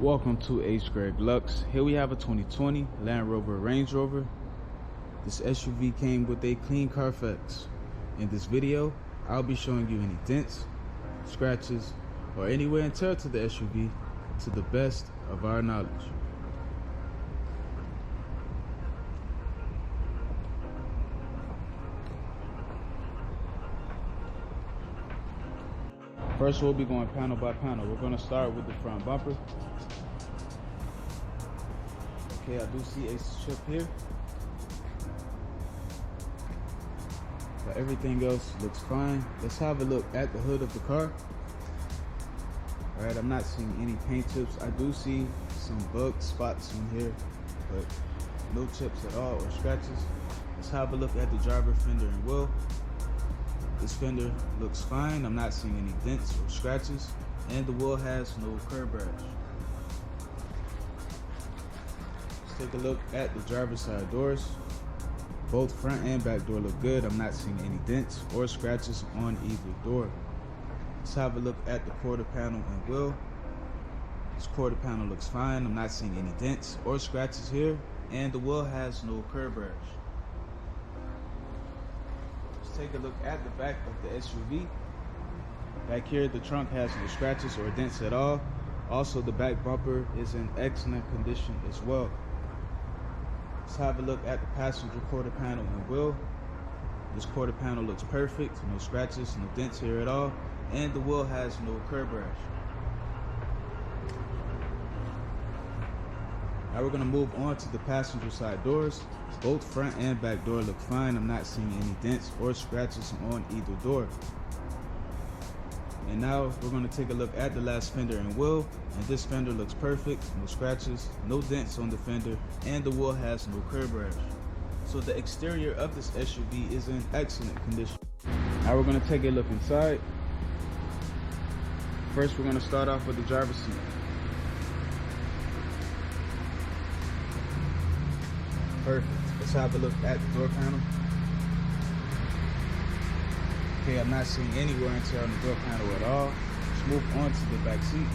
Welcome to hgreglux. Here we have a 2020 Land Rover Range Rover. This SUV came with a clean Carfax. In this video, I'll be showing you any dents, scratches, or any wear and tear to the SUV to the best of our knowledge. First, we'll be going panel by panel. We're going to start with the front bumper. Okay, I do see a chip here, but everything else looks fine. Let's have a look at the hood of the car. All right, I'm not seeing any paint chips. I do see some bug spots in here, but no chips at all or scratches. Let's have a look at the driver fender and wheel. This fender looks fine. I'm not seeing any dents or scratches, and the wheel has no curb rash. Let's take a look at the driver's side doors. Both front and back door look good. I'm not seeing any dents or scratches on either door. Let's have a look at the quarter panel and wheel. This quarter panel looks fine. I'm not seeing any dents or scratches here, and the wheel has no curb rash. Take a look at the back of the SUV. Back here, the trunk has no scratches or dents at all. Also, the back bumper is in excellent condition as well. Let's have a look at the passenger quarter panel and wheel. This quarter panel looks perfect. No scratches, no dents here at all, and the wheel has no curb rash. Now we're going to move on to the passenger side doors. Both front and back door look fine. I'm not seeing any dents or scratches on either door. And now we're going to take a look at the last fender and wheel. And this fender looks perfect. No scratches, no dents on the fender, and the wheel has no curb rash. So the exterior of this SUV is in excellent condition. Now we're going to take a look inside. First, we're going to start off with the driver's seat. Perfect. Let's have a look at the door panel. Okay, I'm not seeing any wear and tear on the door panel at all. Let's move on to the back seat.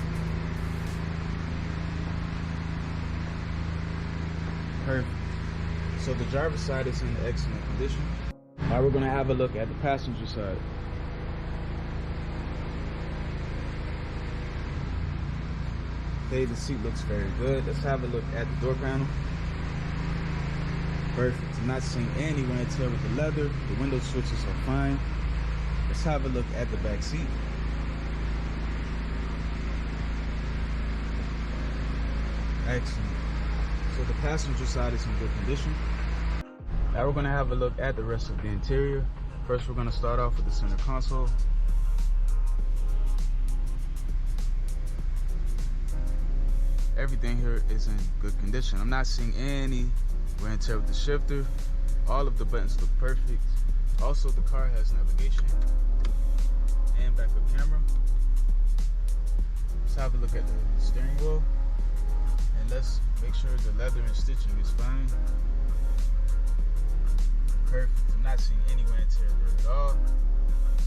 Perfect. So the driver's side is in excellent condition. Now we're going to have a look at the passenger side. Okay, the seat looks very good. Let's have a look at the door panel. Perfect. I'm not seeing any wear and tear with the leather. The window switches are fine. Let's have a look at the back seat. Excellent. So the passenger side is in good condition. Now we're going to have a look at the rest of the interior. First, we're going to start off with the center console. Everything here is in good condition. I'm not seeing any wear and tear with the shifter. All of the buttons look perfect. Also, the car has navigation and backup camera. Let's have a look at the steering wheel, and let's make sure the leather and stitching is fine. Perfect. I'm not seeing any wear and tear there at all.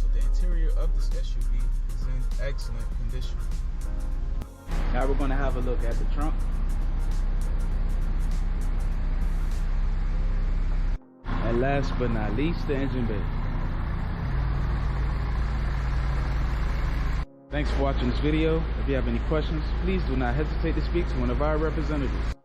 So the interior of this SUV is in excellent condition. Now we're going to have a look at the trunk. And last but not least, the engine bay. Thanks for watching this video. If you have any questions, please do not hesitate to speak to one of our representatives.